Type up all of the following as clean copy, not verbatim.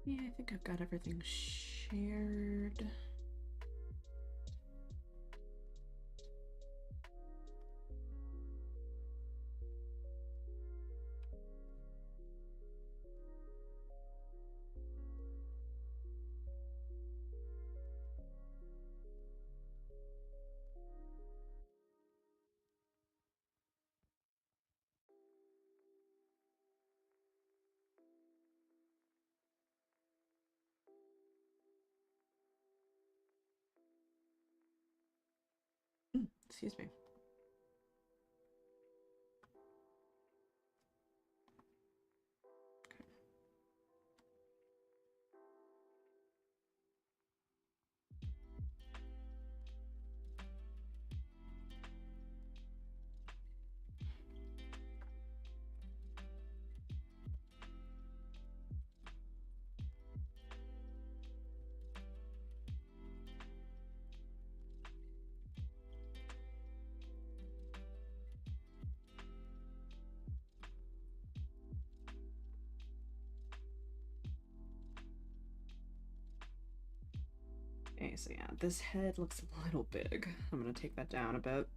Yeah, I think I've got everything shared. Excuse me. Okay, so yeah, this head looks a little big. I'm gonna take that down a bit.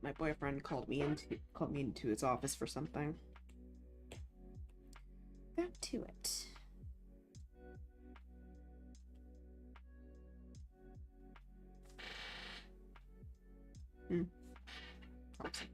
My boyfriend called me into his office for something. Back to it. Awesome.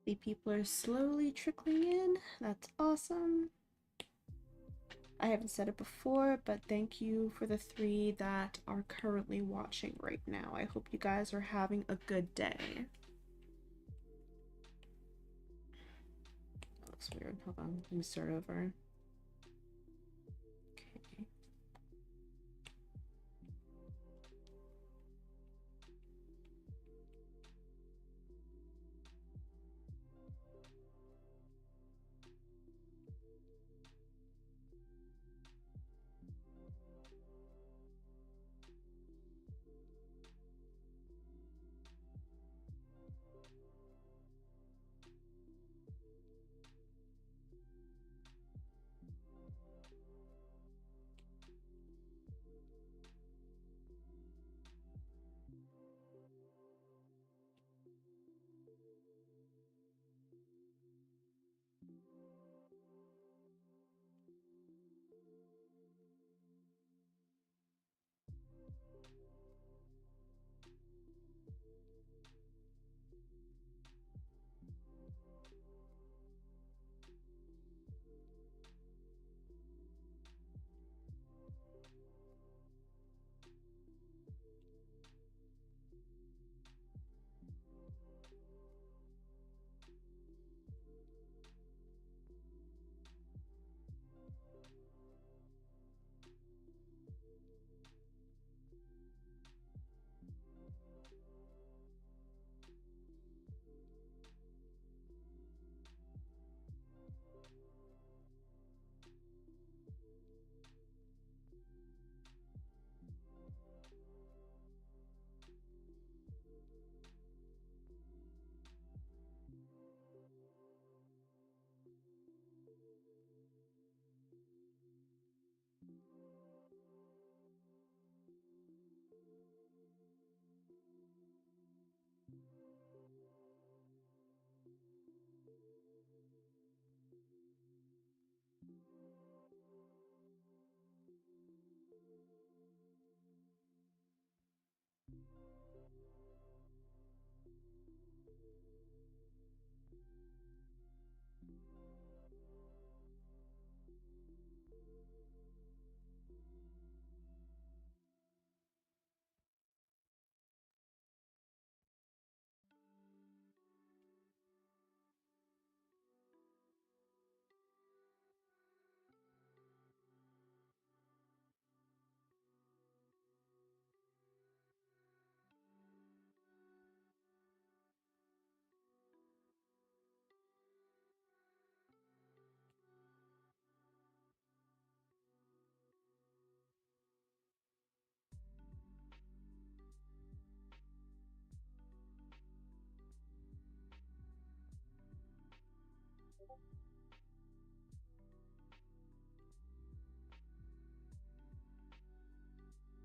The people are slowly trickling in. That's awesome. I haven't said it before, but thank you for the 3 that are currently watching right now. I hope you guys are having a good day. That looks weird. Hold on. Let me start over. Okay.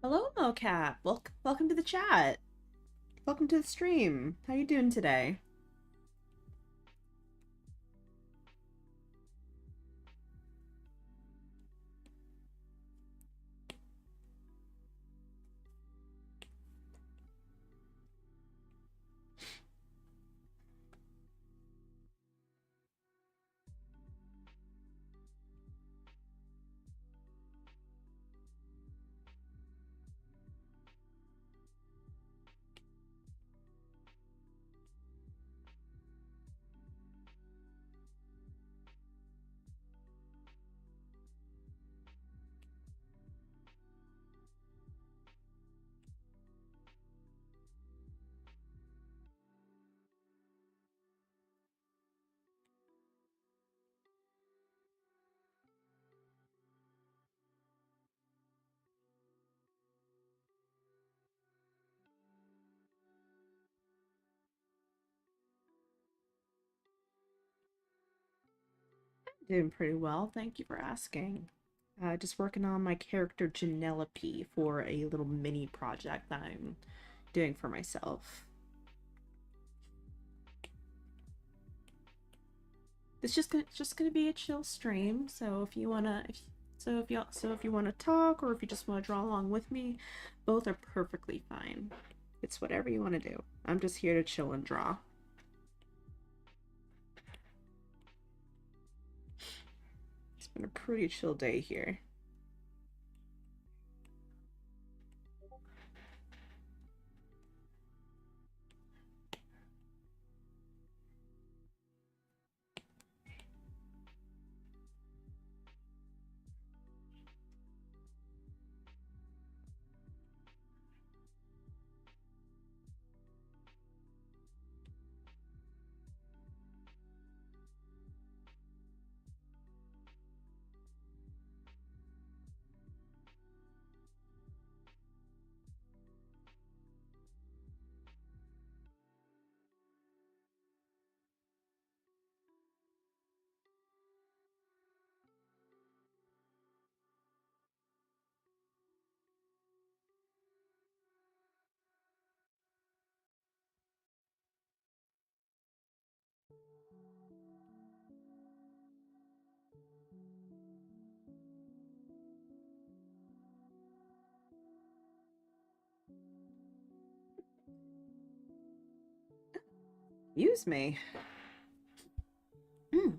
Hello, mocap. Welcome to the chat. Welcome to the stream. How you doing today? Doing pretty well. Thank you for asking. Just working on my character Janelope for a little mini project that I'm doing for myself. It's just gonna be a chill stream. So if you wanna talk or if you just wanna draw along with me, both are perfectly fine. It's whatever you wanna do. I'm just here to chill and draw. It's been a pretty chill day here. Use me. Mm.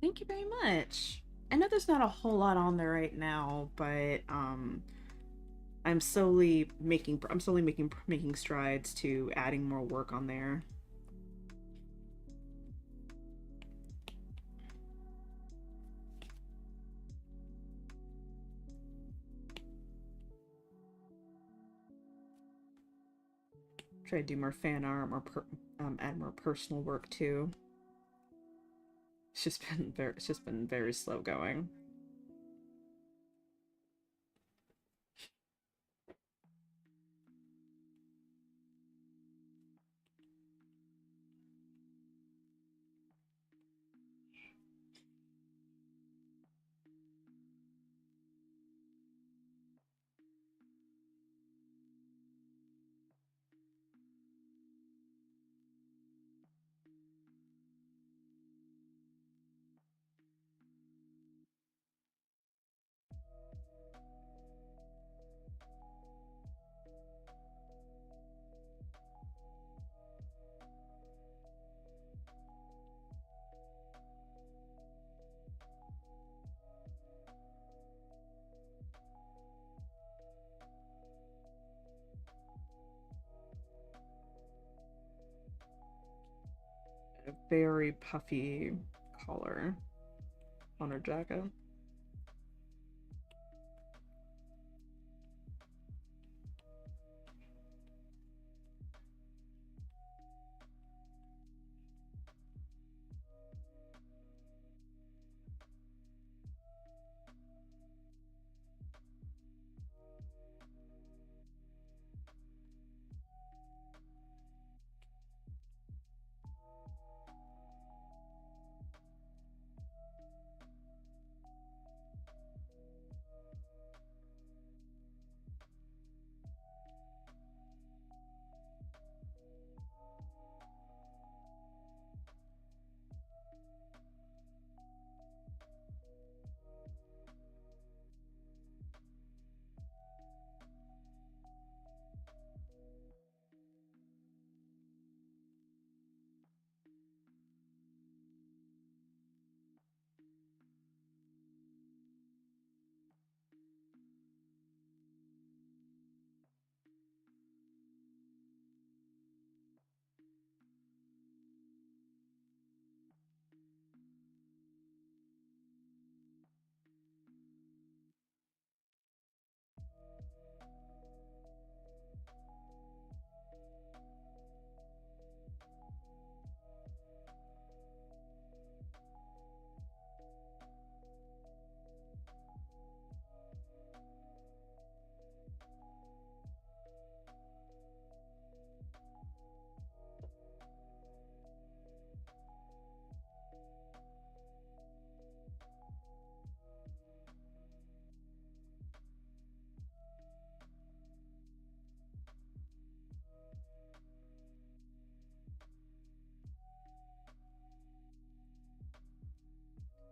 Thank you very much. I know there's not a whole lot on there right now, but I'm slowly making strides to adding more work on there. Try to do more fan art, add more personal work too. It's just been very slow going. A very puffy collar on her jacket.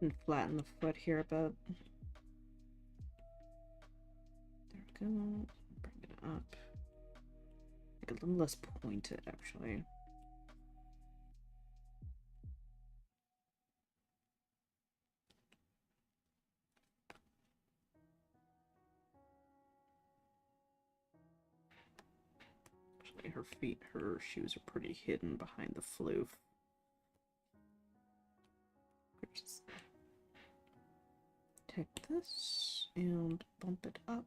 And flatten the foot here a bit. There we go. Bring it up. Make it a little less pointed, actually. Actually, her shoes are pretty hidden behind the floof. Just take this and bump it up.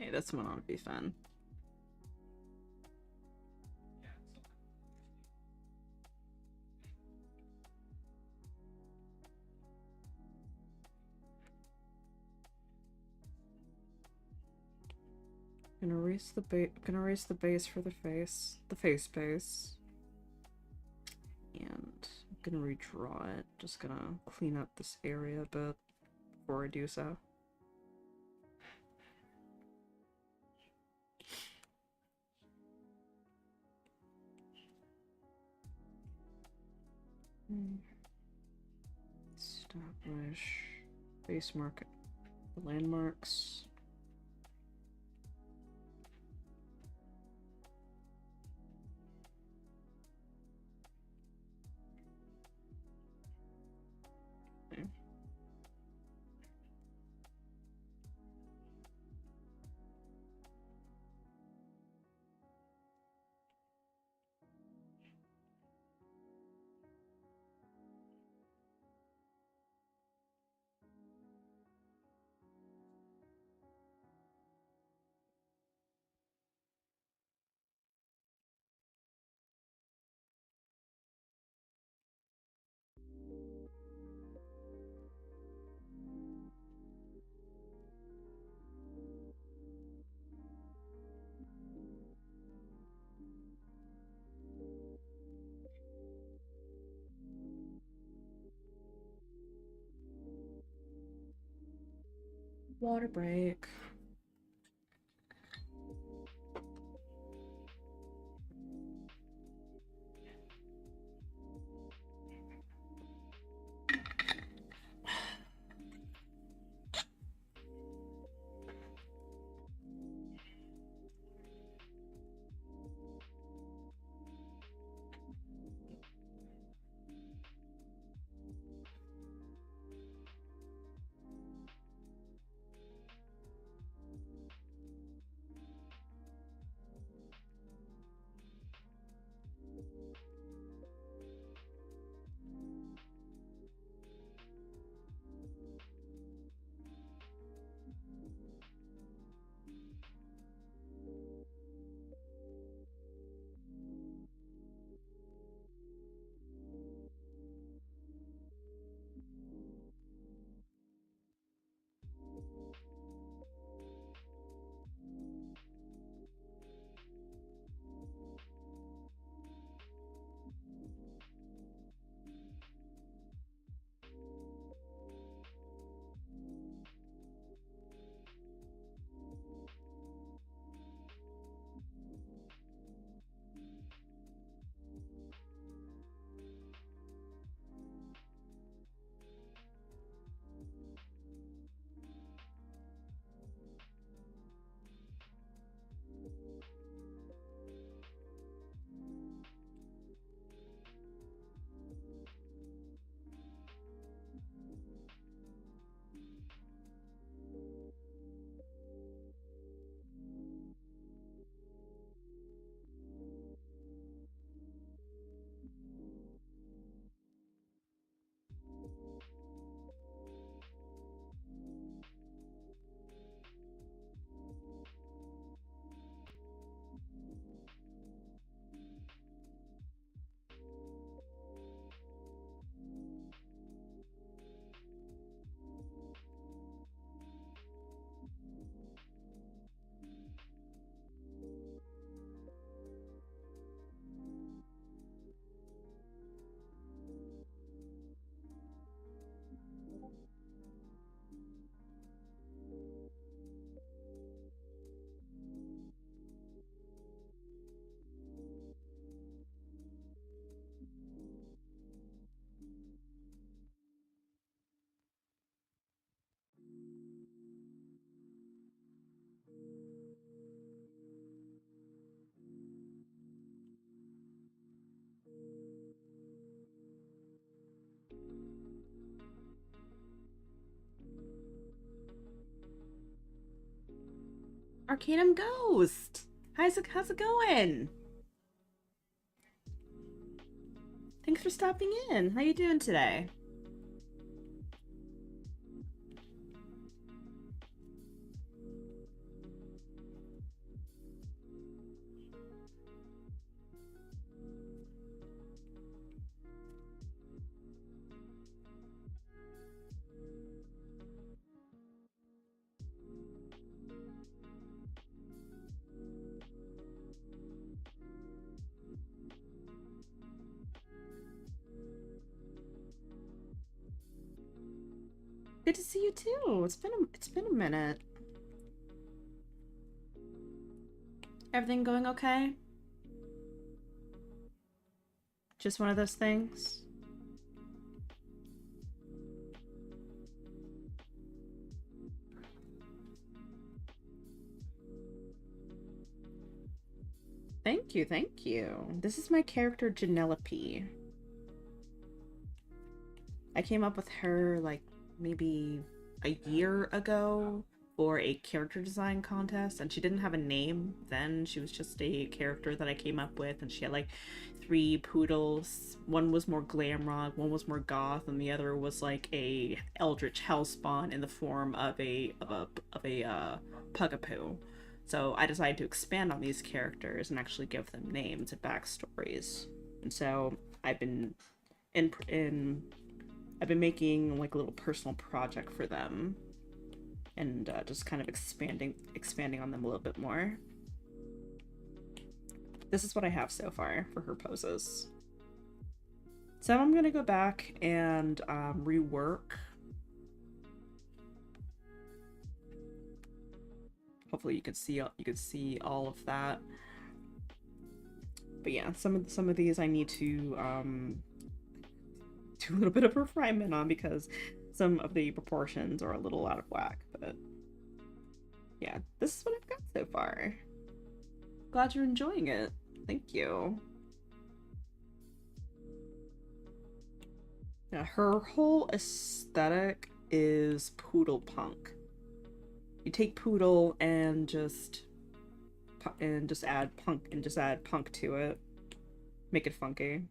Yeah, this one ought to be fun. Gonna erase the base for the face. The face base. And I'm gonna redraw it. Just gonna clean up this area a bit before I do so. Establish base market. The landmarks. Okay. Water break. Arcanum Ghost! How's it going? Thanks for stopping in. How you doing today? Good to see you too. It's been a minute. Everything going okay? Just one of those things? Thank you, thank you. This is my character Janelope. I came up with her like maybe a year ago for a character design contest, and she didn't have a name then. She was just a character that I came up with, and she had like three poodles. One was more glam rock, one was more goth, and the other was like a eldritch hellspawn in the form of a pugapoo. So I decided to expand on these characters and actually give them names and backstories. And so I've been in I've been making like a little personal project for them, and just kind of expanding on them a little bit more. This is what I have so far for her poses. So I'm gonna go back and rework. Hopefully you could see all of that. But yeah, some of these I need to do a little bit of refinement on because some of the proportions are a little out of whack. But yeah, this is what I've got so far. Glad you're enjoying it. Thank you. Yeah, her whole aesthetic is poodle punk. You take poodle and just add punk to it. Make it funky.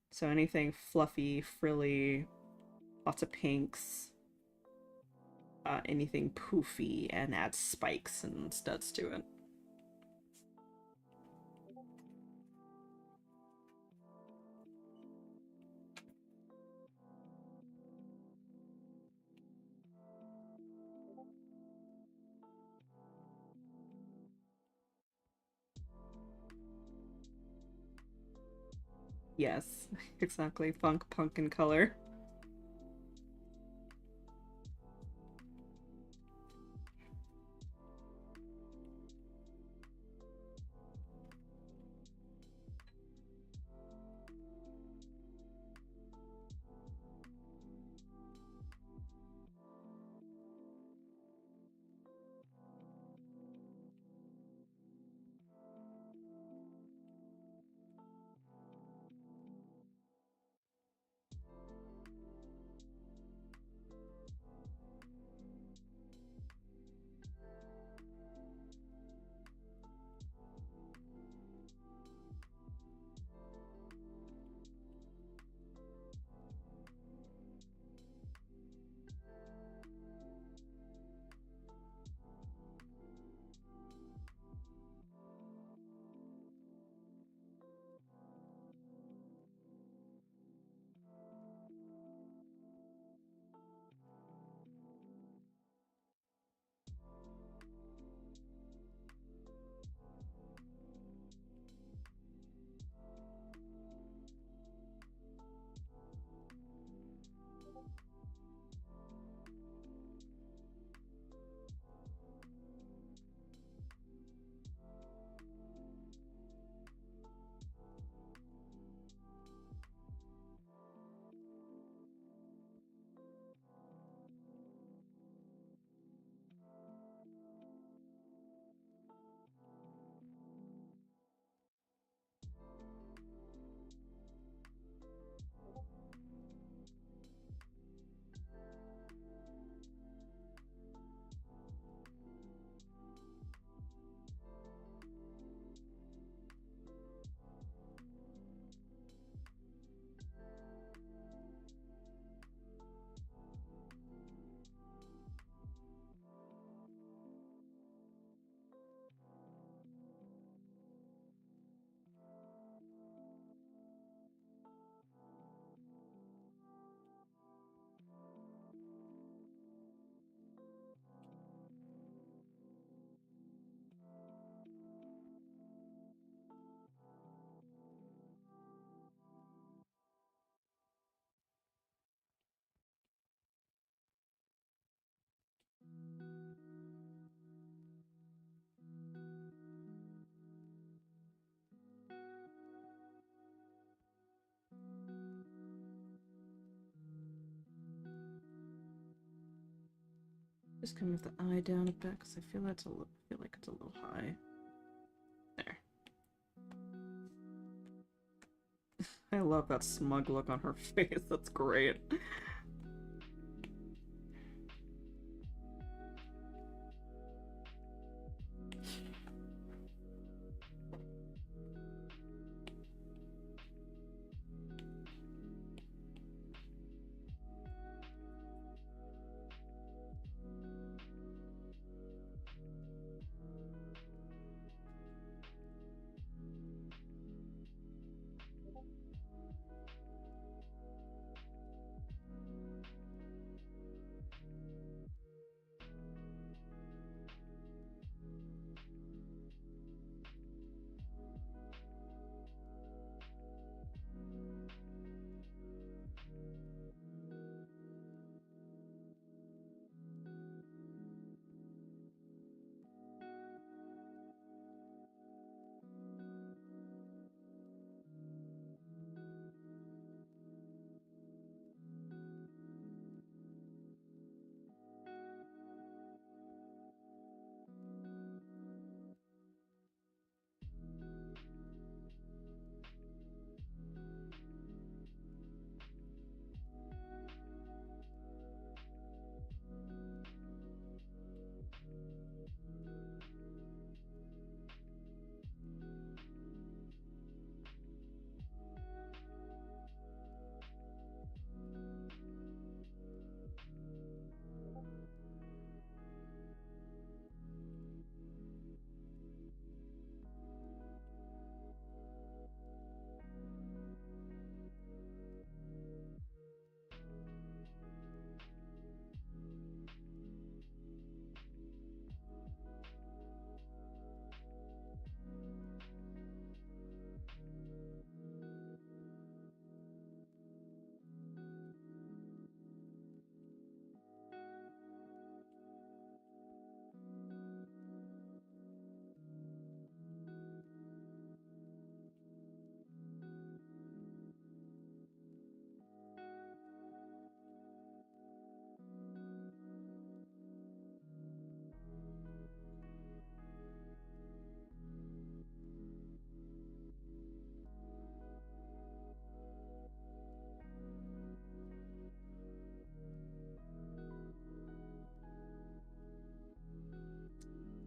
So anything fluffy, frilly, lots of pinks, anything poofy, and add spikes and studs to it. Yes, exactly. Funk, punk, and color. Just gonna move the eye down a bit because I feel feel like it's a little high. There. I love that smug look on her face. That's great.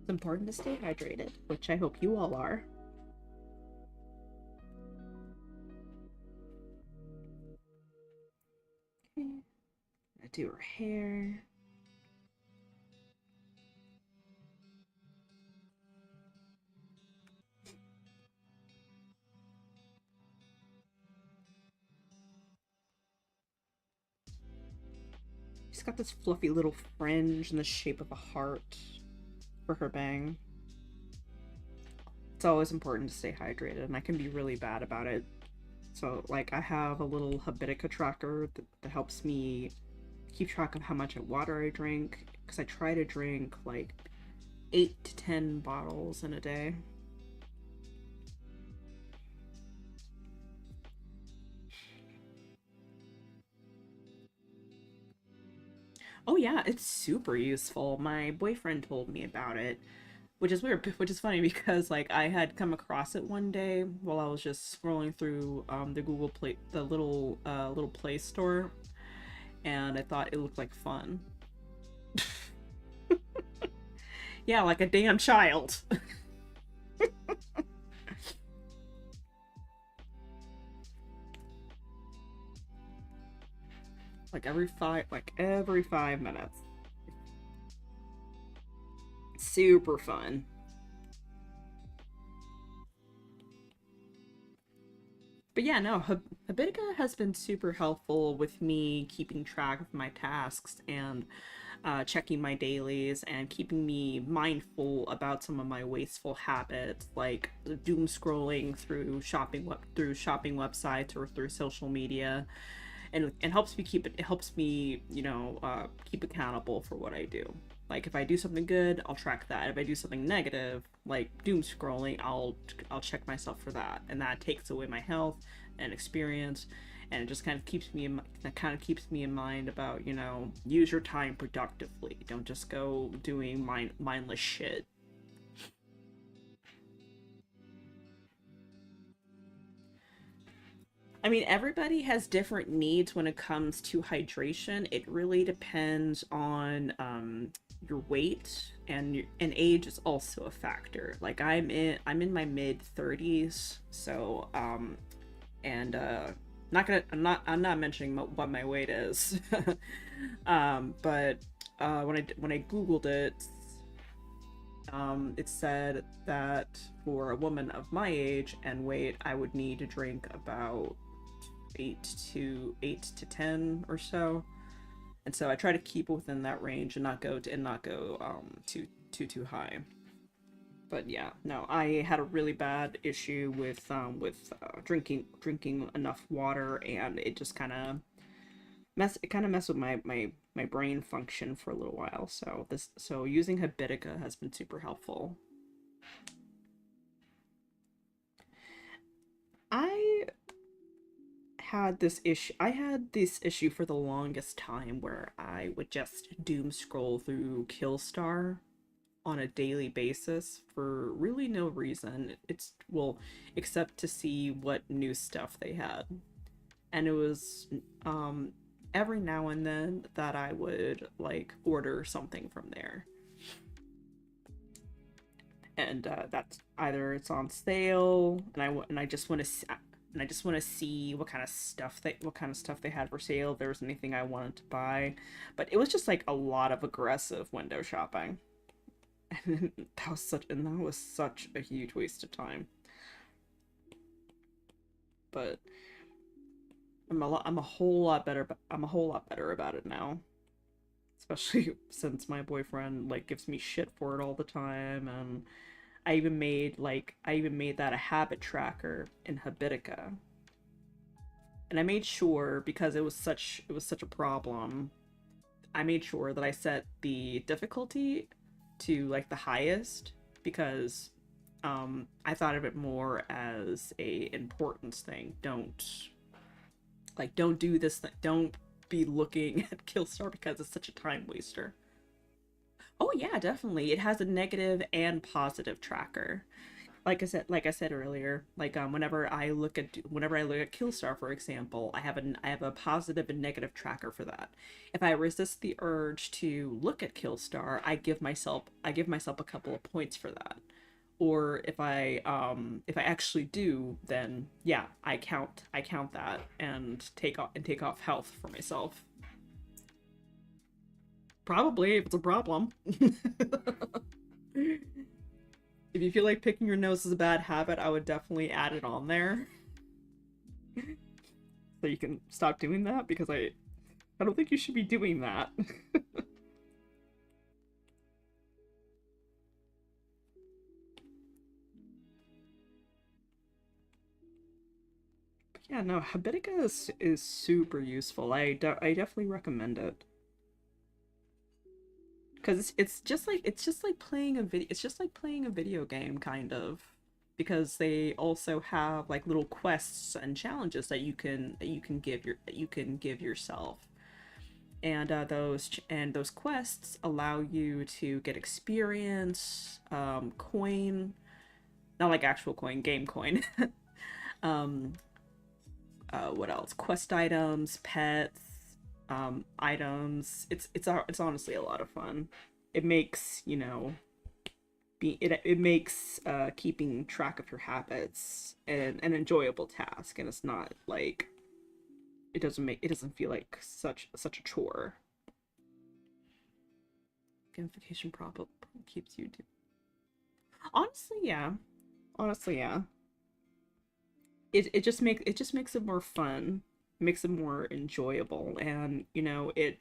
It's important to stay hydrated, which I hope you all are. Okay. I do her hair. She's got this fluffy little fringe in the shape of a heart for her bang. It's always important to stay hydrated, and I can be really bad about it. So, like, I have a little Habitica tracker that helps me keep track of how much water I drink, because I try to drink like 8 to 10 bottles in a day. Oh yeah, it's super useful. My boyfriend told me about it, which is weird, which is funny because like I had come across it one day while I was just scrolling through the Google Play, the little Play Store, and I thought it looked like fun. Yeah, like a damn child. Like every 5 minutes. Super fun. But yeah, no, Habitica has been super helpful with me keeping track of my tasks and checking my dailies and keeping me mindful about some of my wasteful habits, like doom scrolling through shopping websites or through social media, and it helps me it helps me keep accountable for what I do. Like if I do something good, I'll track that. If I do something negative, like doom scrolling, I'll check myself for that, and that takes away my health and experience, and it just kind of keeps me in that kind of keeps me in mind about, you know, use your time productively. Don't just go doing mindless shit. I mean, everybody has different needs when it comes to hydration. It really depends on your weight, and age is also a factor. Like I'm in my mid 30s, so and I'm not mentioning what my weight is. But when I googled it, it said that for a woman of my age and weight, I would need to drink about 8 to 10 or so, and so I try to keep within that range and not go too high. But yeah, no, I had a really bad issue with drinking enough water, and it just kind of messed with my brain function for a little while. So using Habitica has been super helpful. I I had this issue for the longest time where I would just doom scroll through Killstar on a daily basis for really no reason. It's well, except to see what new stuff they had. And it was um every now and then that I would like order something from there. And that's either it's on sale and I just want to and I just want to see what kind of stuff they had for sale, if there was anything I wanted to buy. But it was just like a lot of aggressive window shopping. And that was such a huge waste of time. But I'm a whole lot better about it now. Especially since my boyfriend like gives me shit for it all the time, and I even made that a habit tracker in Habitica. And I made sure, because it was such a problem, I made sure that I set the difficulty to like the highest, because I thought of it more as a importance thing. Don't do this don't be looking at Killstar because it's such a time waster. Oh yeah, definitely. It has a negative and positive tracker. Like I said earlier, like whenever I look at Killstar, for example, I have a positive and negative tracker for that. If I resist the urge to look at Killstar, I give myself a couple of points for that. Or if I actually do, then yeah, I count that and take off health for myself. Probably, if it's a problem. If you feel like picking your nose is a bad habit, I would definitely add it on there so you can stop doing that, because I don't think you should be doing that. But yeah, no, Habitica is super useful. I definitely recommend it. Because it's just like playing a video game, kind of, because they also have like little quests and challenges that you can give yourself, and those quests allow you to get experience, coin, not like actual coin, game coin. um what else? Quest items, pets, items. It's honestly a lot of fun. It makes, it makes keeping track of your habits an enjoyable task, and it's not like it doesn't feel like such a chore. Gamification probably keeps you do. Honestly, yeah. Honestly, yeah. It just makes it more fun, makes it more enjoyable, and it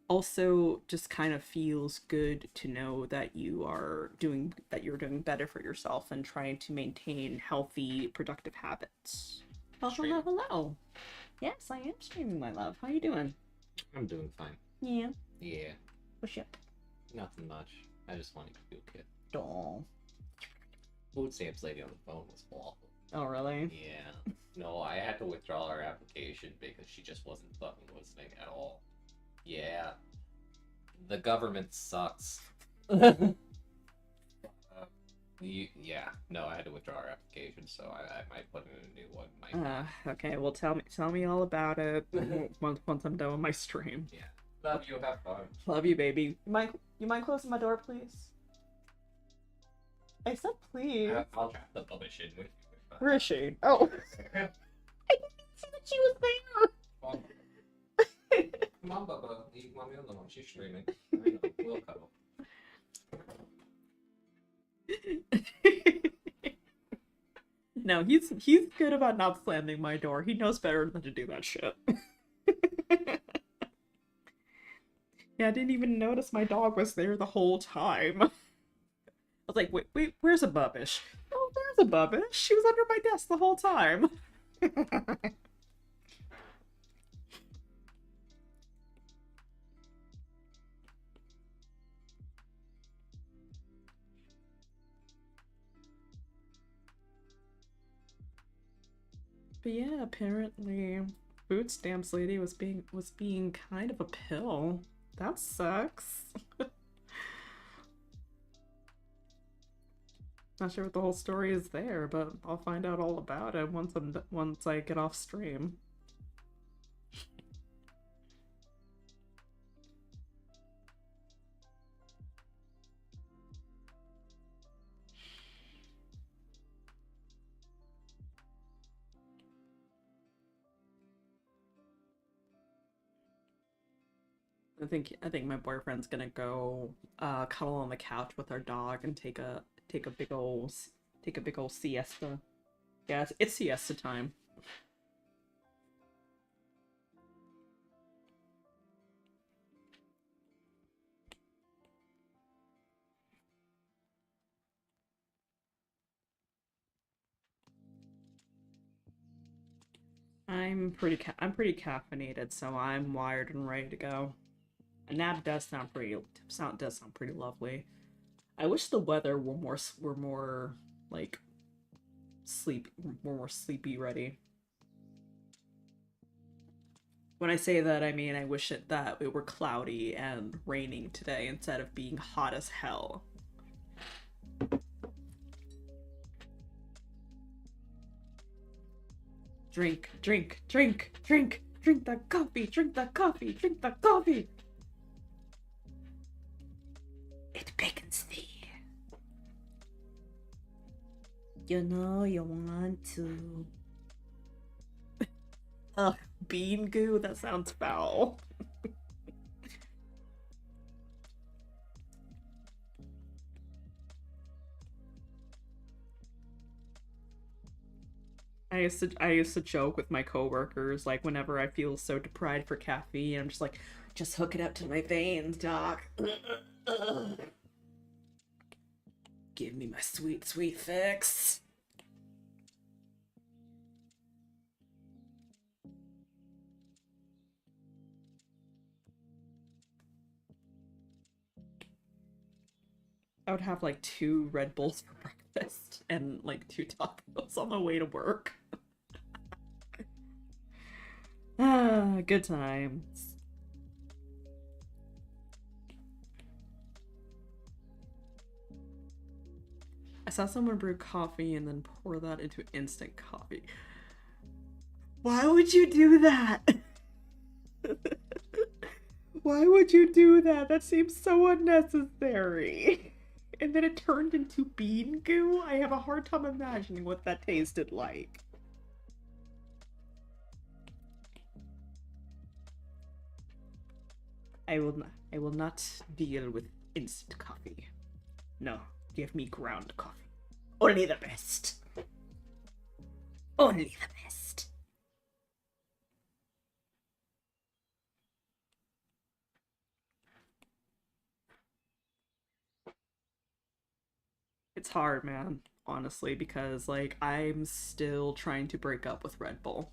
also just kind of feels good to know that you're doing better for yourself and trying to maintain healthy, productive habits. Oh, hello, Stream. hello. Yes, I am streaming, my love. How you doing? I'm doing fine. Yeah. Yeah, What's up? nothing much. I just want to keep you a kid. Doll. Food stamps lady on the phone was awful. Oh, really? Yeah. No, I had to withdraw her application because she just wasn't fucking listening at all. Yeah. The government sucks. Yeah, no, I had to withdraw our application, so I might put in a new one, might not. Okay. Well, tell me all about it once I'm done with my stream. Yeah. Love you, have fun. Love you, baby. You mind closing my door, please? I said please. I'll trap the rubbish in with you. Where is she? Oh, I didn't see that she was there. Come on, Bubba. Leave mommy alone. She's streaming. I know. We'll cuddle. No, he's good about not slamming my door. He knows better than to do that shit. Yeah, I didn't even notice my dog was there the whole time. I was like, wait, where's a Bubbish? Oh, there's a Bubbish. She was under my desk the whole time. But yeah, apparently food stamps lady was being kind of a pill. That sucks. Not sure what the whole story is there, but I'll find out all about it once I get off stream. I think my boyfriend's gonna go cuddle on the couch with our dog and take a big ol' siesta. Yeah, it's siesta time. I'm pretty caffeinated, so I'm wired and ready to go. A nap does sound pretty lovely. I wish the weather were more like sleep more sleepy ready. When I say that, I mean I wish that it were cloudy and raining today instead of being hot as hell. Drink, drink, drink, drink, drink the coffee, drink the coffee, drink the coffee. It beckons thee. You know you want to. Ugh, bean goo? That sounds foul. I used to joke with my coworkers, like whenever I feel so deprived for caffeine, I'm just like, just hook it up to my veins, doc. Give me my sweet, sweet fix. I would have like 2 Red Bulls for breakfast and like 2 tacos on the way to work. Ah, good times. I saw someone brew coffee and then pour that into instant coffee. Why would you do that? Why would you do that? That seems so unnecessary. And then it turned into bean goo? I have a hard time imagining what that tasted like. I will not deal with instant coffee. No, give me ground coffee. Only the best. Only the best. It's hard, man, honestly, because like I'm still trying to break up with Red Bull.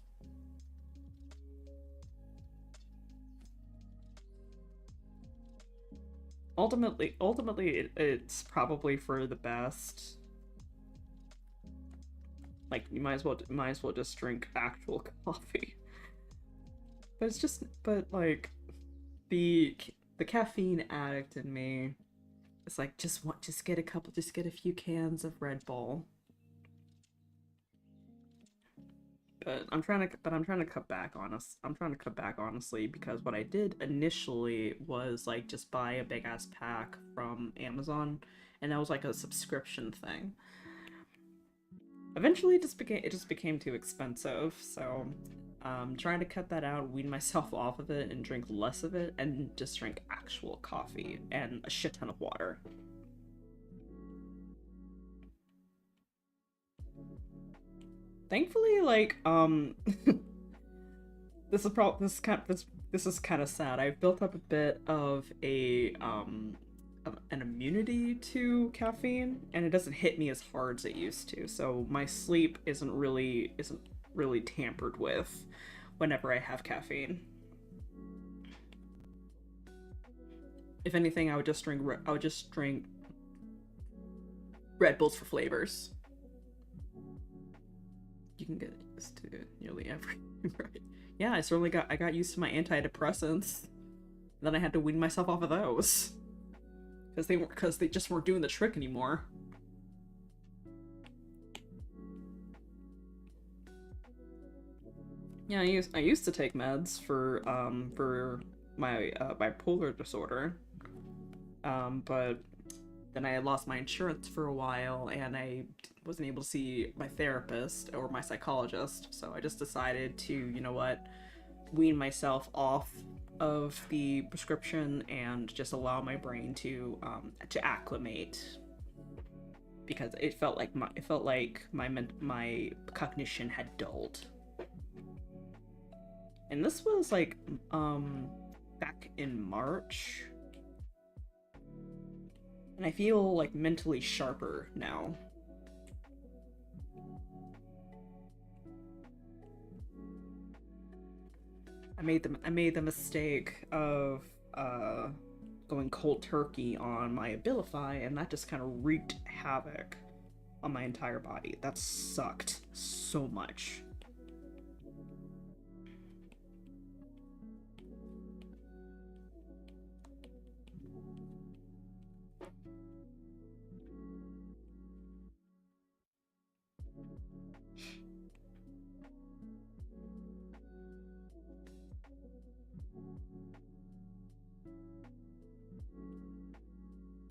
Ultimately, it's probably for the best. Like you might as well just drink actual coffee. But it's just but like the the caffeine addict in me is like just get a few cans of Red Bull. But I'm trying to cut back I'm trying to cut back honestly because what I did initially was like just buy a big ass pack from Amazon and that was like a subscription thing. Eventually it just became too expensive, so trying to cut that out, wean myself off of it and drink less of it and just drink actual coffee and a shit ton of water. Thankfully, like this is probably this is kind of sad. I've built up a bit of an immunity to caffeine, and it doesn't hit me as hard as it used to. So my sleep isn't really tampered with whenever I have caffeine. If anything, I would just drink Red Bulls for flavors. You can get used to nearly every right. Yeah, I got used to my antidepressants. Then I had to wean myself off of those because they just weren't doing the trick anymore. Yeah, I used to take meds for my bipolar disorder. But then I lost my insurance for a while and I wasn't able to see my therapist or my psychologist. So I just decided to, you know what, wean myself off of the prescription and just allow my brain to acclimate because it felt like my cognition had dulled. And this was like back in March. And I feel like mentally sharper now. I made the mistake of going cold turkey on my Abilify, and that just kind of wreaked havoc on my entire body. That sucked so much.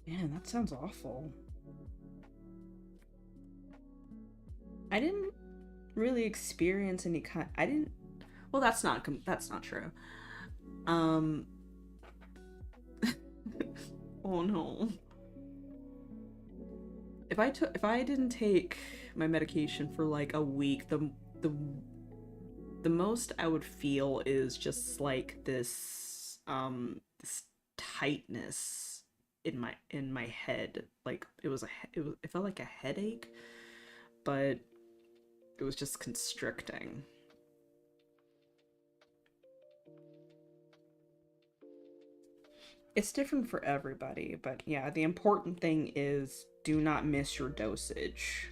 Man, that sounds awful. I didn't really experience any kind. I didn't. Well, that's not true. Um. Oh no. If I didn't take my medication for like a week, the the most I would feel is just like this tightness in my head. Like it felt like a headache, but it was just constricting. It's different for everybody, but yeah, the important thing is do not miss your dosage.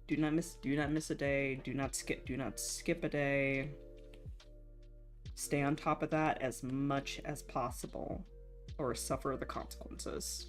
Do not miss a day. Do not skip a day. Stay on top of that as much as possible or suffer the consequences.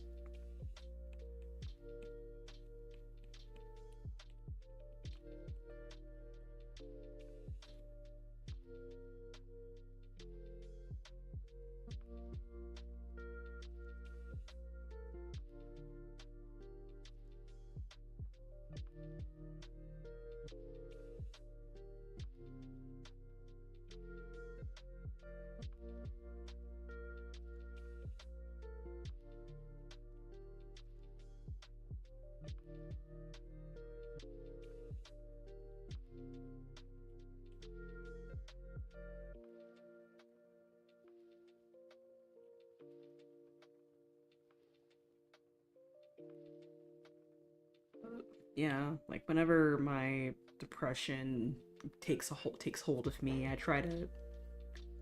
Yeah, like whenever my depression takes hold of me, I try to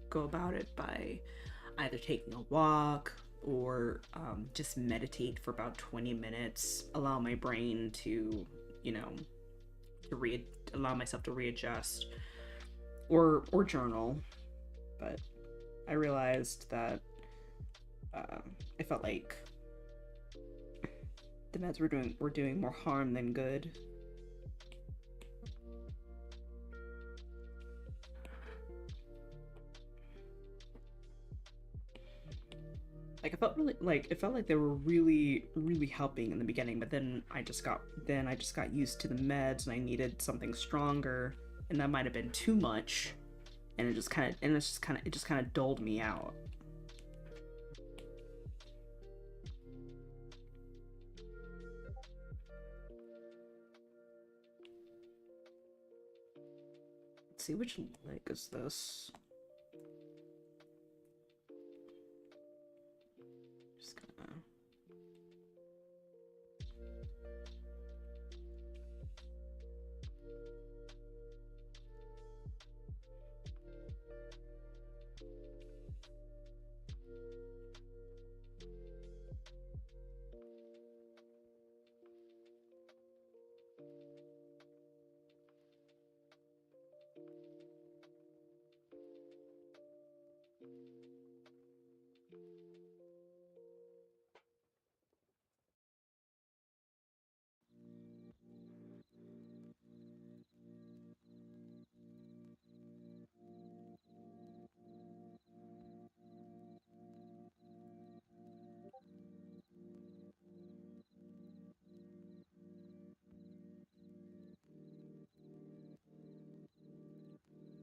go about it by either taking a walk or just meditate for about 20 minutes, allow my brain to, you know, allow myself to readjust, or journal. But I realized that it felt like the meds were doing more harm than good. Like it felt like they were really helping in the beginning, but then I just got used to the meds and I needed something stronger, and that might have been too much, and it just kind of dulled me out. Let's see, which leg is this? Just gonna.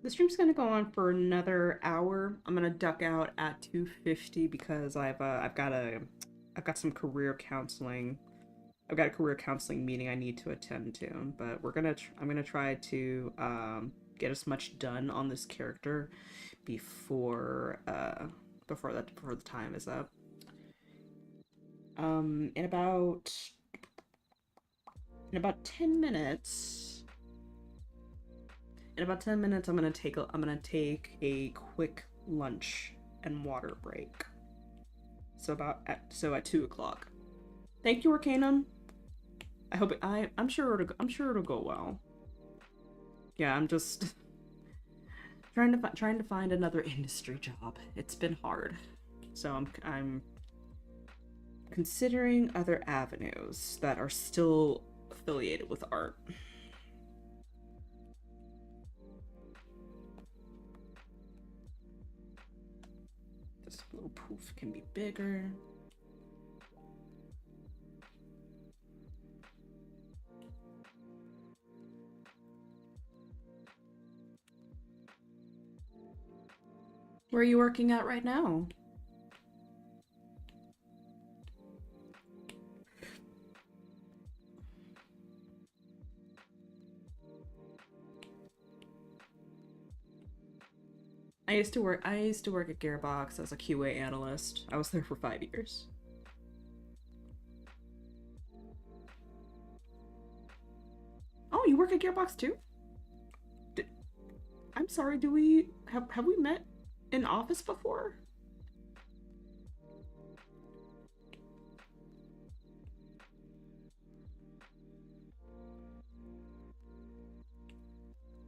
The stream's gonna go on for another hour. I'm gonna duck out at 2:50 because I've got some career counseling. I've got a career counseling meeting I need to attend to. But I'm gonna try to get as much done on this character before before the time is up. Um, in about in about 10 minutes. In about 10 minutes, I'm gonna take a quick lunch and water break. So at 2 o'clock. Thank you, Arcanum. I'm sure it'll go well. Yeah, I'm just trying to find another industry job. It's been hard, so I'm considering other avenues that are still affiliated with art. This little poof can be bigger. Where are you working at right now? I used to work at Gearbox as a QA analyst. I was there for 5 years. Oh, you work at Gearbox too? D I'm sorry, do we have we met in office before?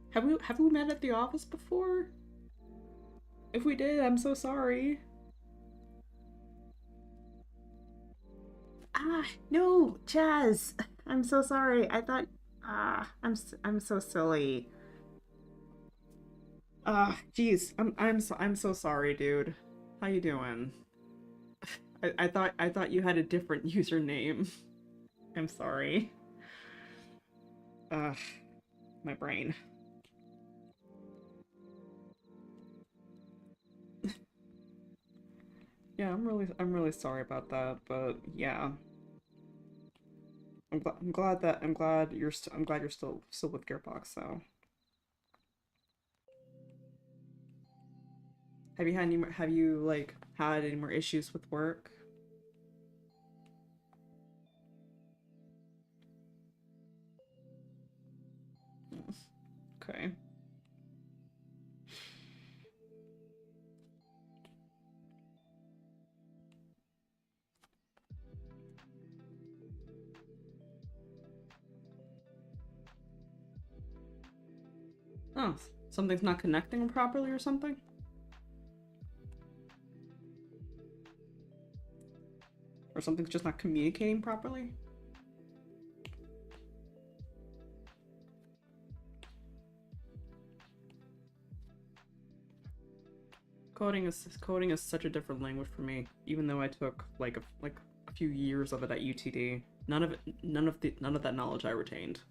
Have we met at the office before? If we did, I'm so sorry. Ah, no, Chaz. I'm so sorry. I thought I'm so silly. Geez. I'm so sorry, dude. How you doing? I thought you had a different username. I'm sorry. Ugh, my brain. Yeah, I'm really sorry about that, but yeah. I'm glad you're still with Gearbox, so. Have you like had any more issues with work? Okay. Oh, something's not connecting properly or something? Or something's just not communicating properly? Coding is such a different language for me. Even though I took like a few years of it at UTD, none of that knowledge I retained.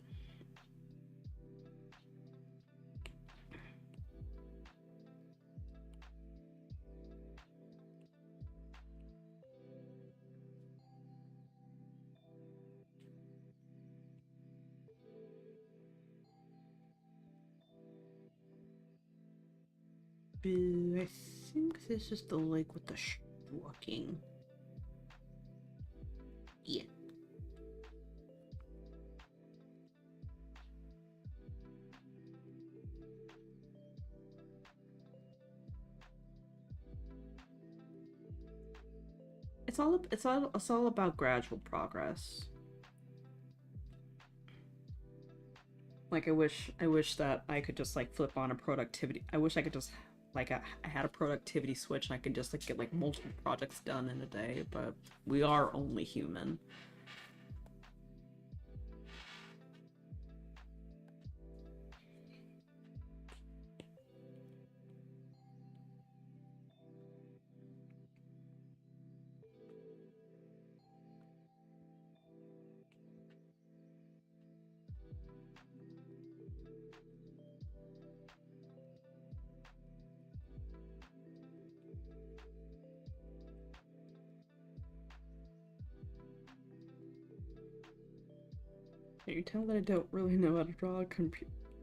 I think this is the lake with the walking. Yeah. It's all about gradual progress. Like I wish that I could just like flip on a productivity. I wish I could just like I had a productivity switch and I could just like get like multiple projects done in a day, but we are only human. Can you tell that I don't really know how to draw a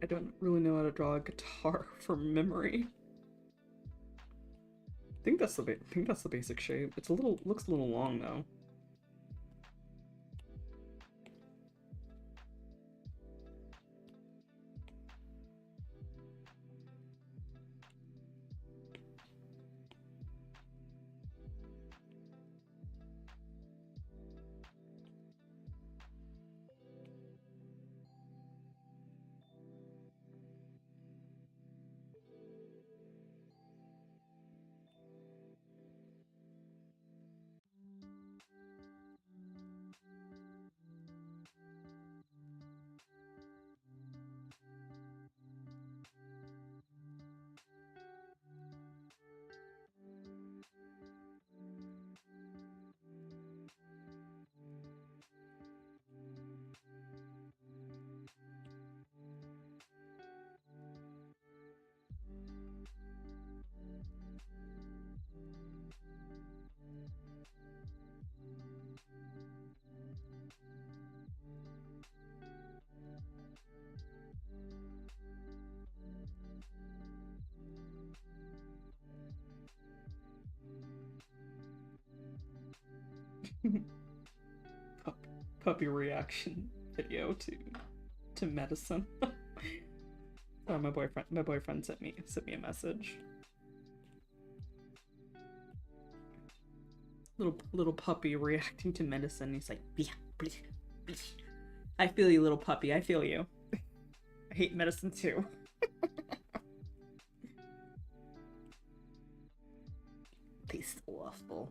I don't really know how to draw a guitar from memory. I think that's the basic shape. It's a little looks a little long though. Puppy reaction video to medicine. Oh, my boyfriend sent me a message. Little puppy reacting to medicine. He's like, yeah, please, please. I feel you, little puppy. I feel you. I hate medicine too. Tastes awful.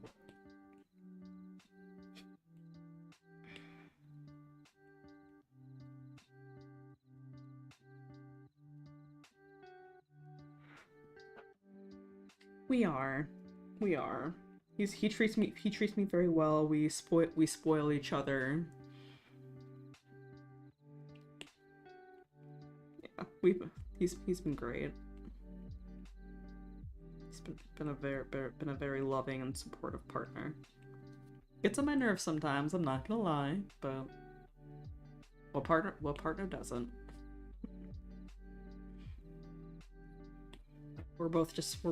We are. We are. He treats me very well. We spoil each other. Yeah, he's been great. He's been a very loving and supportive partner. Gets on my nerves sometimes, I'm not gonna lie, but what partner doesn't? We're both just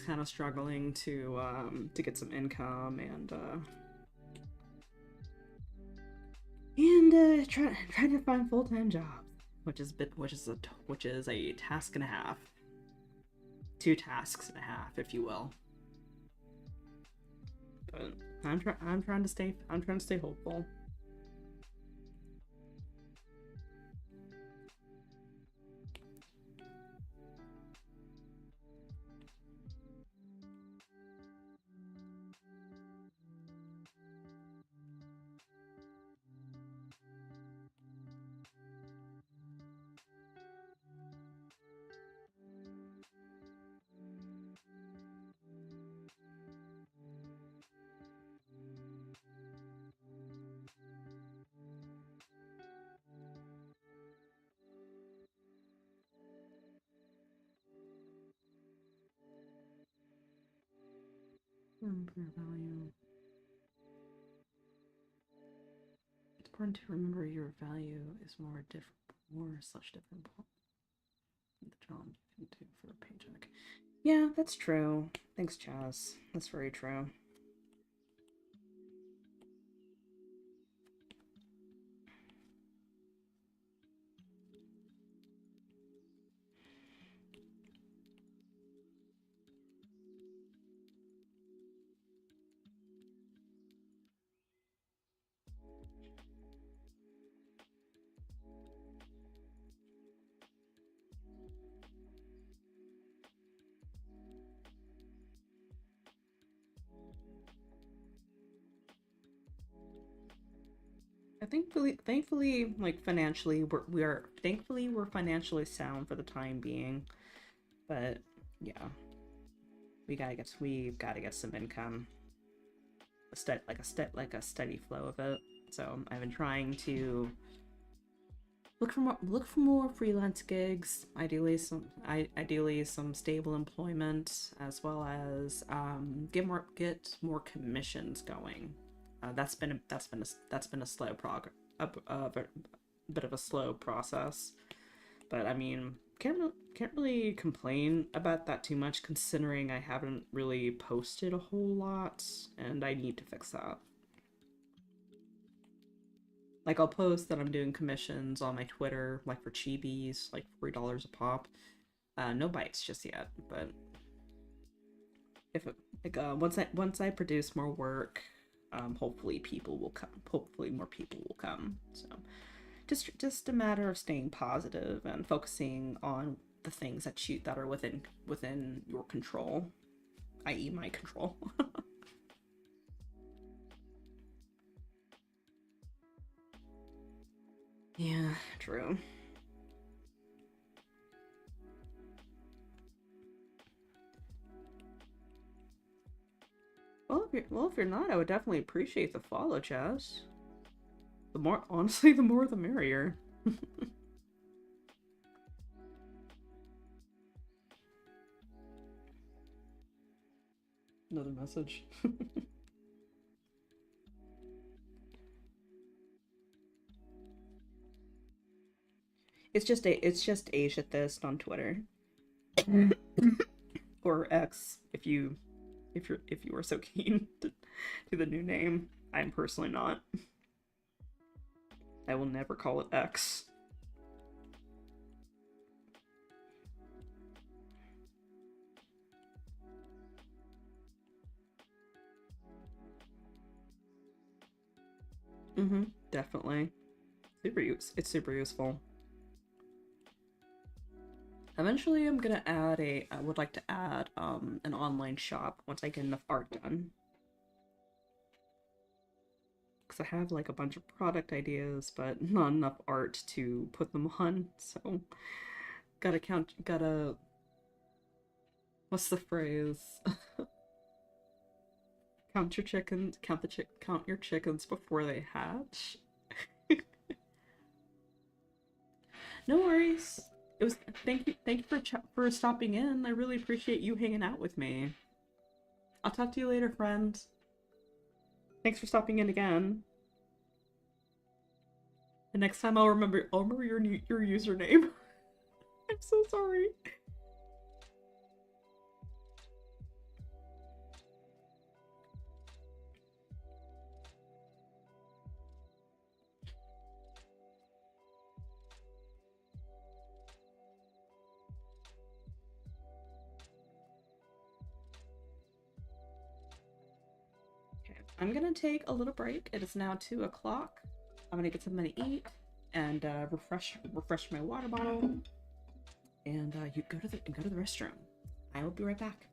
kind of struggling to get some income and trying to find full-time jobs, which is a task and a half, 2 tasks and a half, if you will. But I'm trying to stay hopeful. Remember your value. It's important to remember your value is more different the job you can do for a paycheck. Yeah, that's true. Thanks, Chaz. That's very true. Thankfully, like financially, we're financially sound for the time being. But yeah, we gotta get some income, a steady flow of it. So I've been trying to look for more freelance gigs. Ideally some stable employment, as well as get more commissions going. That's been a slow a bit of a slow process. But I mean, can't really complain about that too much, considering I haven't really posted a whole lot, and I need to fix that. Like, I'll post that I'm doing commissions on my Twitter, like for chibis, like $3 a pop. No bites just yet, but if it, like once I produce more work, hopefully people will come. Hopefully more people will come. So just a matter of staying positive and focusing on the things that are within your control, i.e., my control. Yeah, true. If you're not, I would definitely appreciate the follow, Chaz. The more, honestly, the more the merrier. Another message. It's just Asia Thist on Twitter or X if you are so keen to the new name. I'm personally not. I will never call it X. Mm-hmm. Definitely. It's super useful. Eventually I would like to add an online shop once I get enough art done. Because I have like a bunch of product ideas, but not enough art to put them on. So gotta what's the phrase? Count your chickens before they hatch. No worries. It was thank you for stopping in. I really appreciate you hanging out with me. I'll talk to you later, friend. Thanks for stopping in again. And next time I'll remember your username. I'm so sorry. Okay, I'm gonna take a little break. It is now 2 o'clock. I'm gonna get something to eat and refresh my water bottle. And you go to the restroom. I will be right back.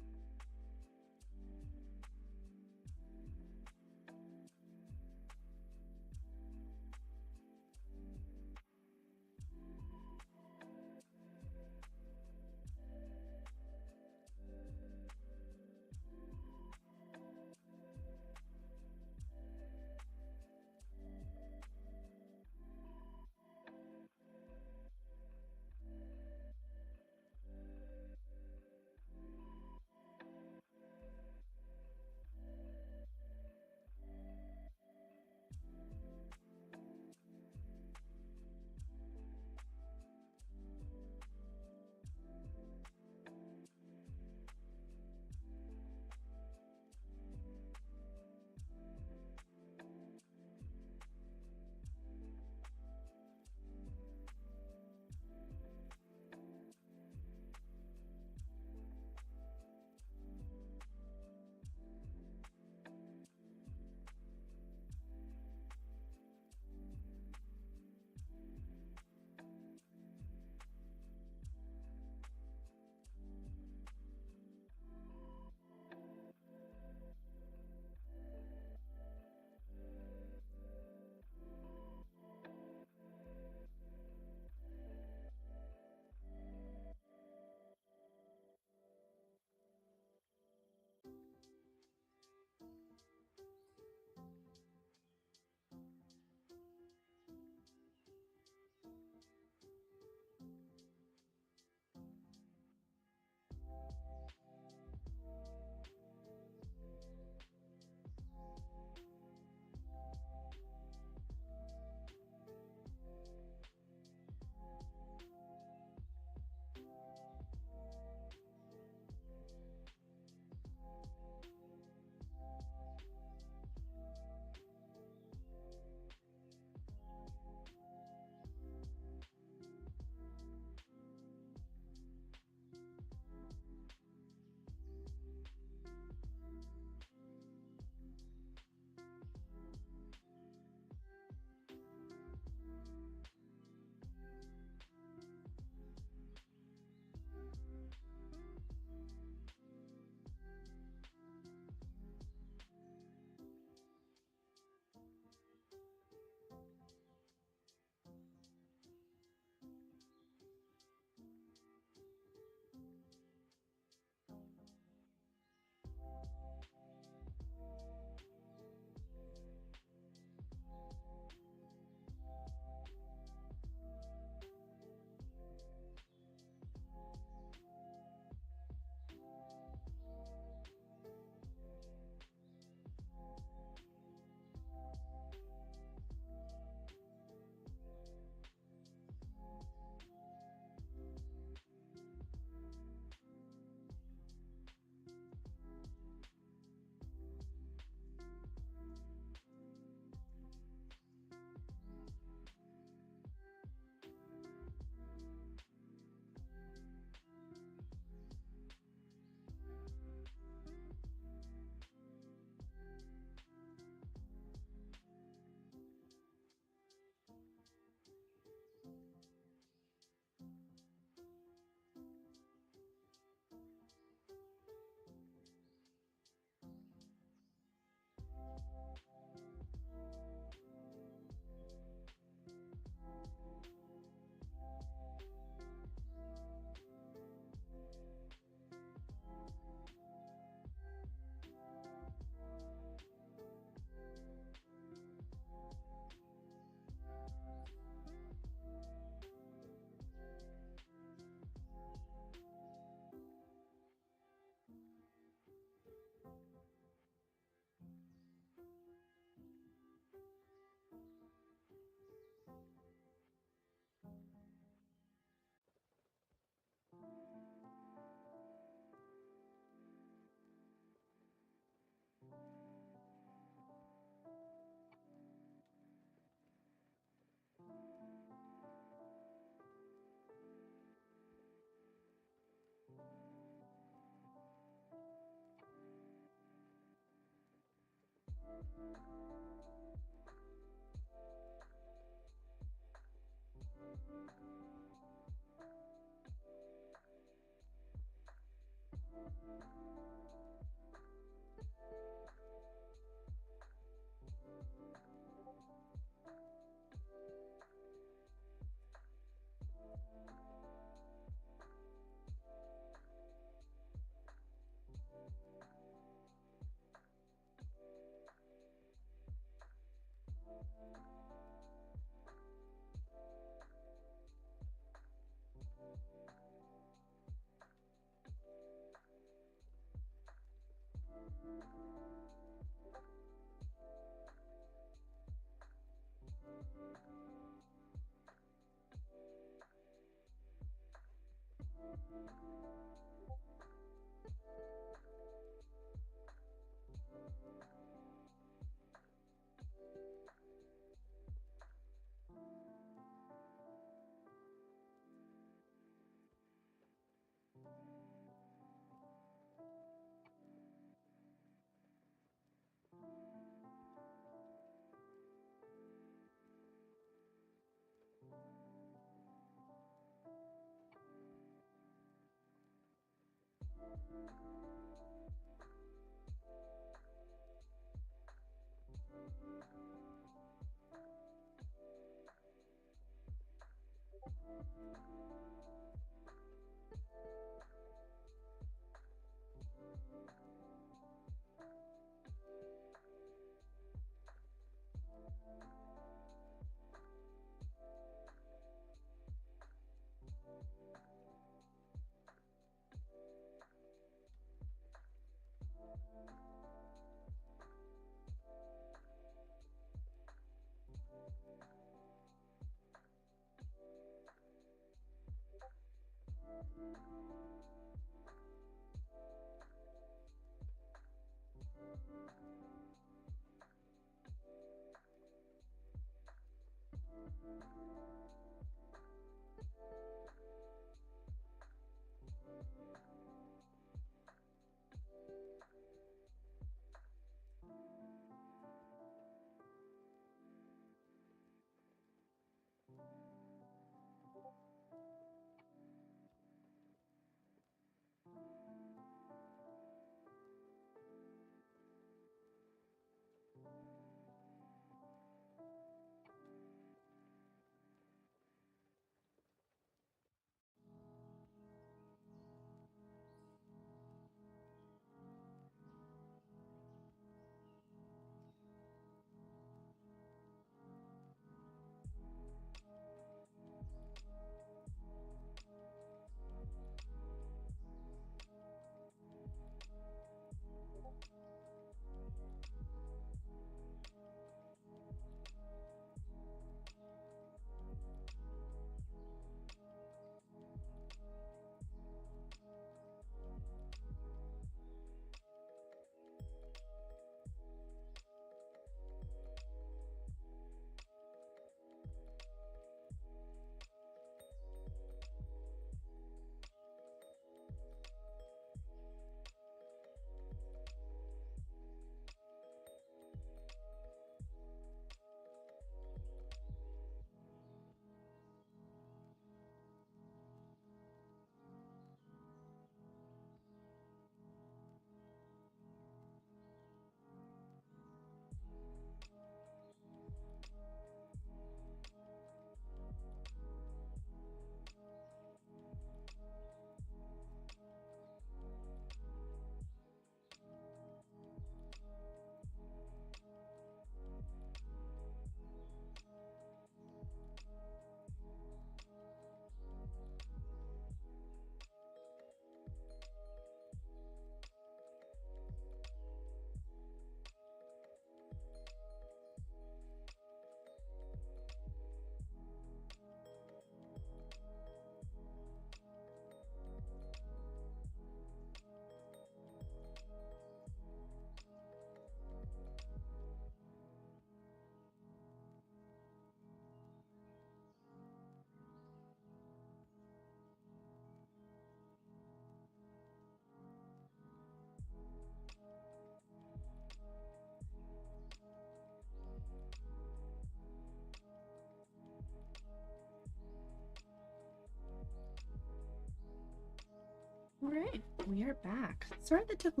All right, we are back. Sorry that took a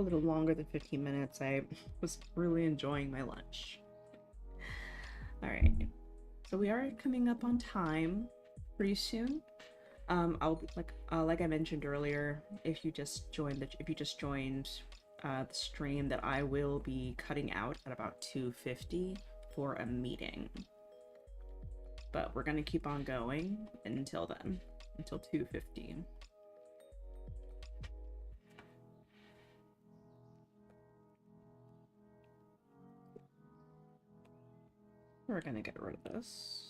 little longer than 15 minutes. I was really enjoying my lunch. All right, so we are coming up on time pretty soon. I'll like I mentioned earlier, if you just joined the stream, that I will be cutting out at about 2:50 for a meeting. But we're gonna keep on going until then, until 2:15. We're gonna get rid of this.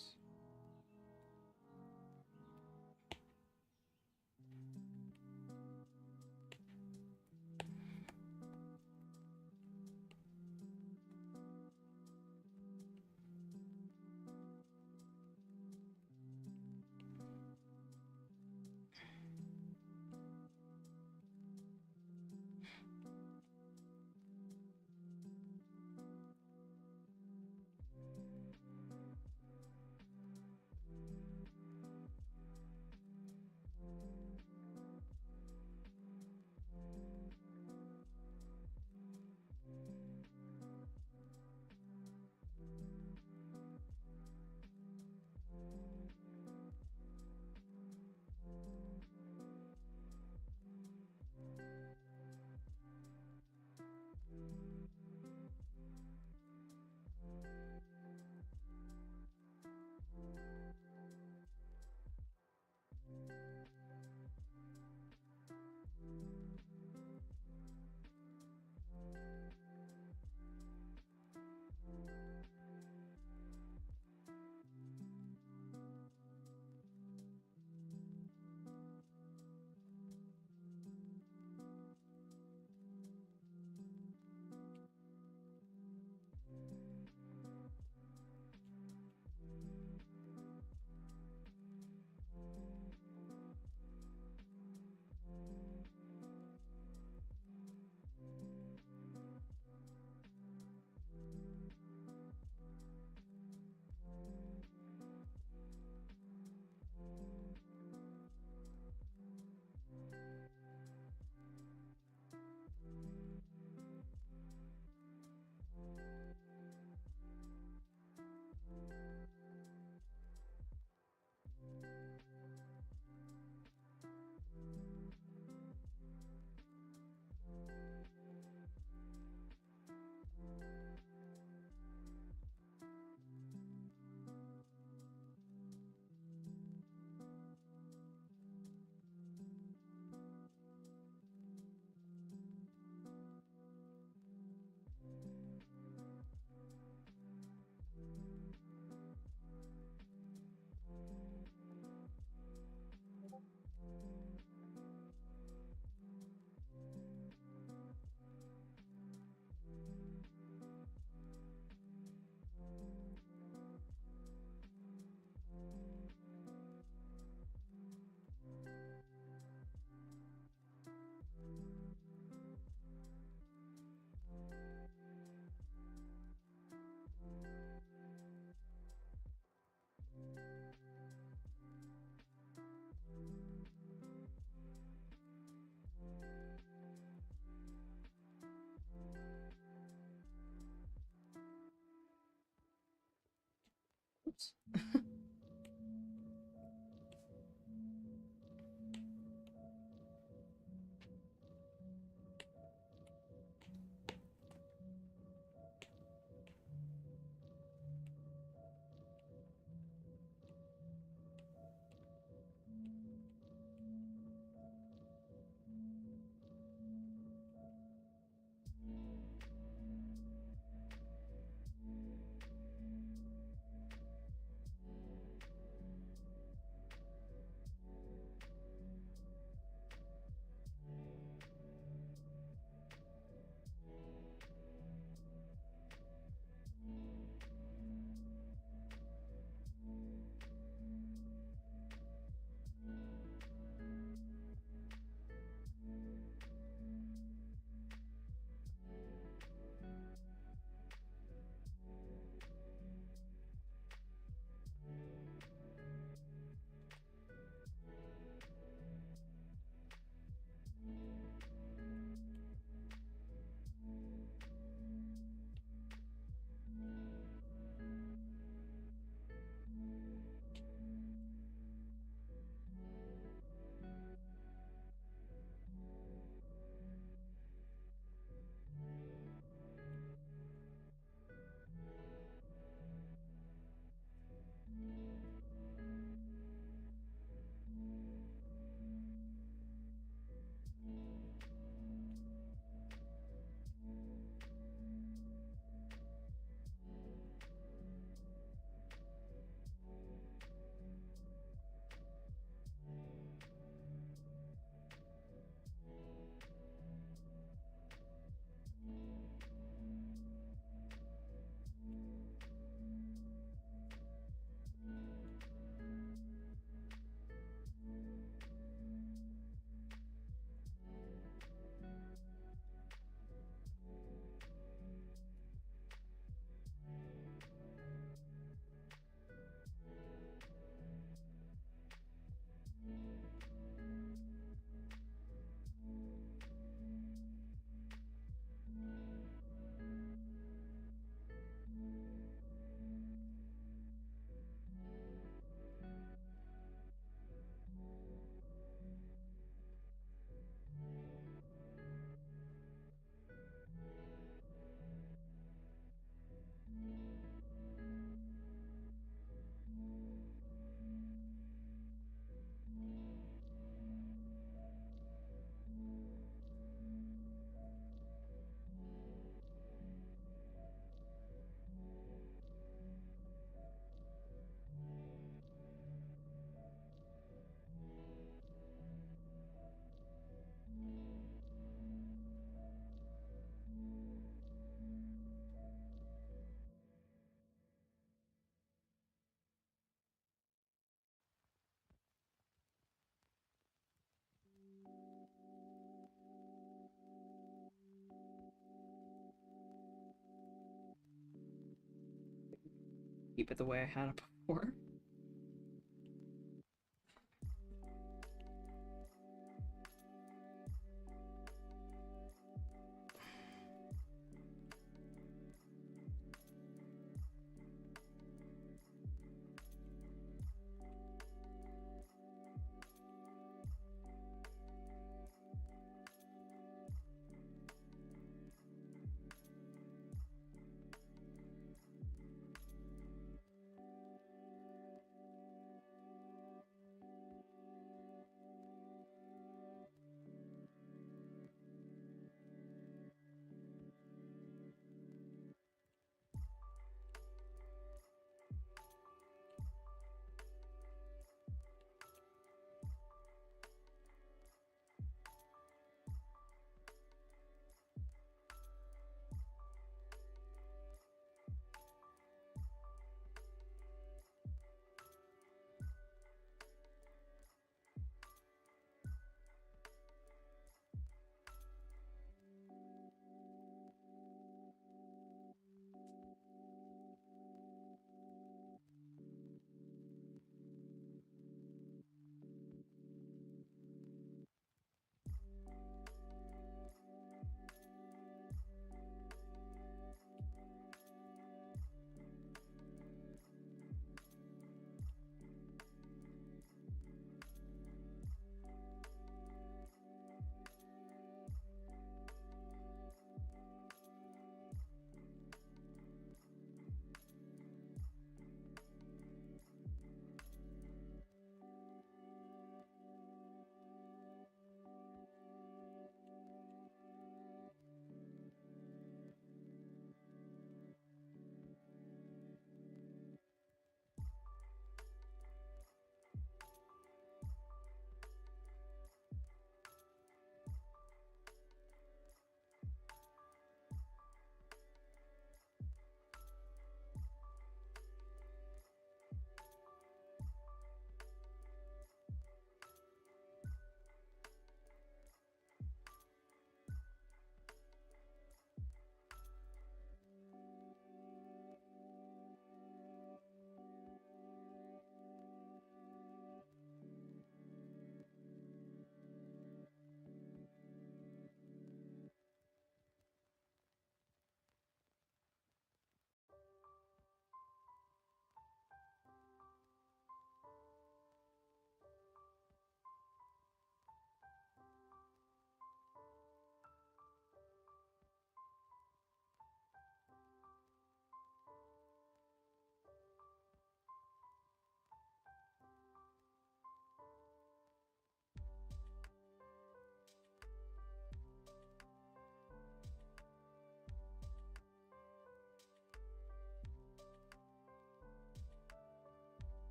Keep it the way I had it before.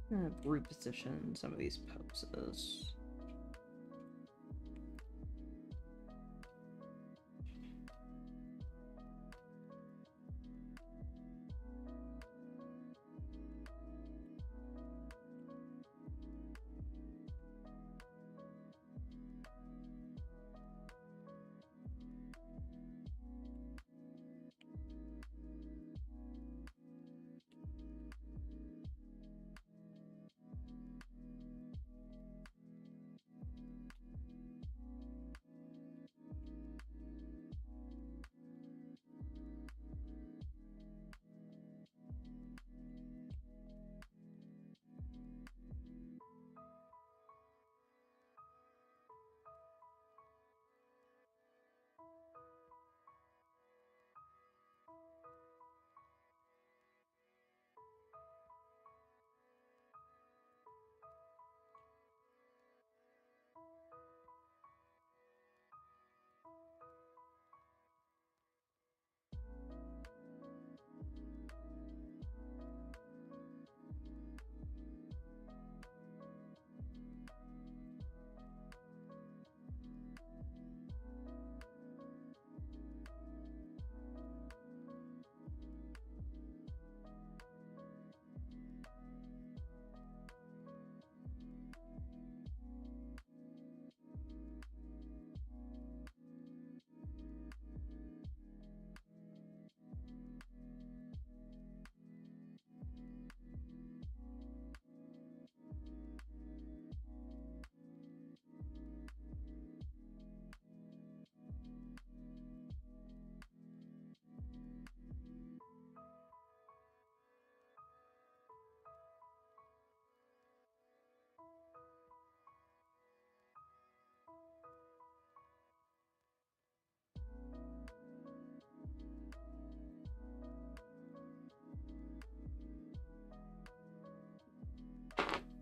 I'm gonna reposition some of these poses.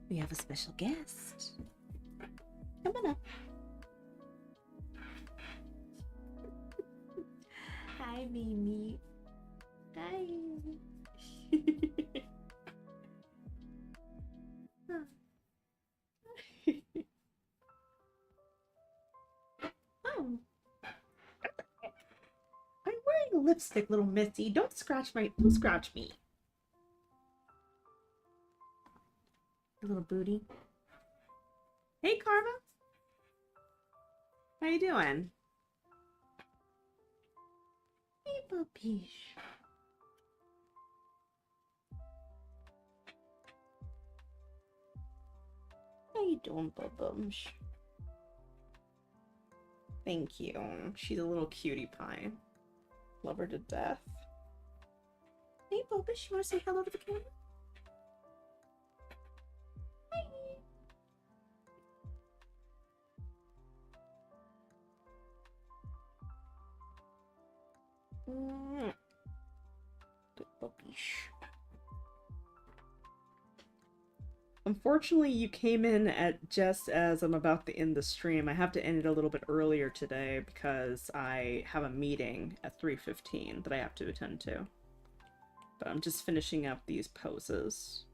We have a special guest. Come on up. Hi, Mimi. Hi. Oh, I'm wearing a lipstick, little Missy. Don't scratch me. Your little booty. Hey, Karma. How you doing? Hey, puppies. How you doing, Bubums? Thank you. She's a little cutie pie. Love her to death. Hey, Bubus, you want to say hello to the camera? Hi. Good puppies. Unfortunately, you came in at just as I'm about to end the stream. I have to end it a little bit earlier today because I have a meeting at 3:15 that I have to attend to. But I'm just finishing up these poses.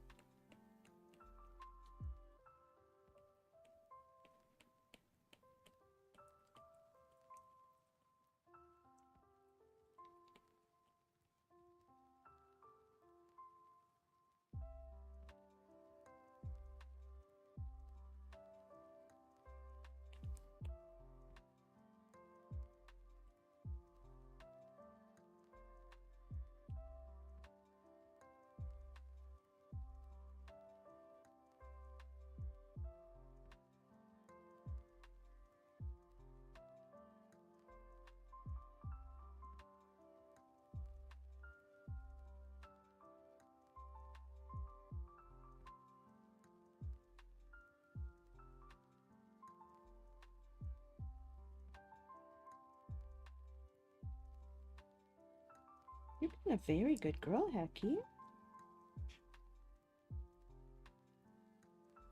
You're being a very good girl, Hacky.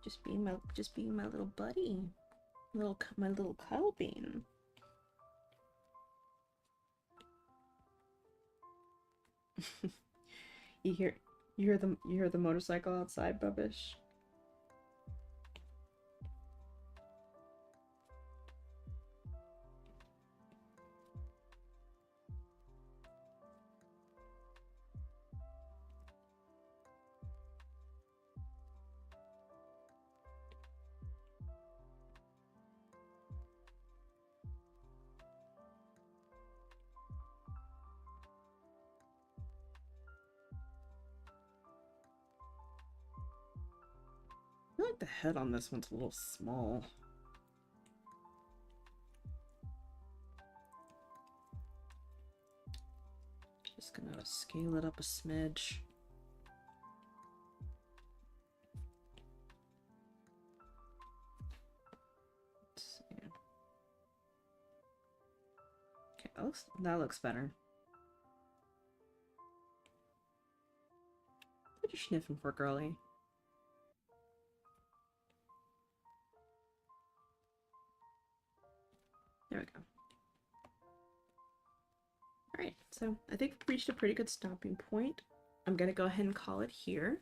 Just being my little buddy, my little cuddle bean. You hear the motorcycle outside, Bubbish? like the head on this one's a little small. Just gonna scale it up a smidge. Let's see. Okay, that looks better. What are you sniffing for, girly? There we go. Alright, so I think we've reached a pretty good stopping point. I'm gonna go ahead and call it here.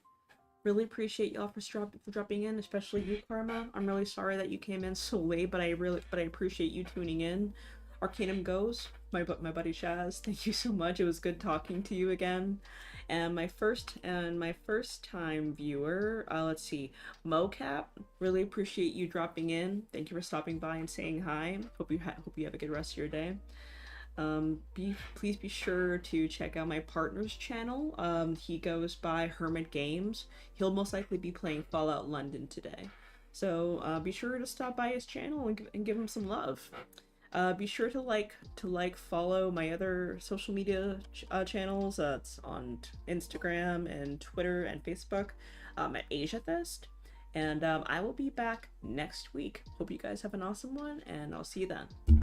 Really appreciate y'all for dropping in, especially you, Karma. I'm really sorry that you came in so late, but I appreciate you tuning in. Arcanum Goes, my buddy Chaz, thank you so much. It was good talking to you again. And my first time viewer, let's see, Mocap, really appreciate you dropping in. Thank you for stopping by and saying hi. Hope you have a good rest of your day. Please be sure to check out my partner's channel. He goes by Hermit Games. He'll most likely be playing Fallout London today. So be sure to stop by his channel and give him some love. Be sure to follow my other social media channels. It's on Instagram and Twitter and Facebook at AsiaFest. And I will be back next week. Hope you guys have an awesome one, and I'll see you then.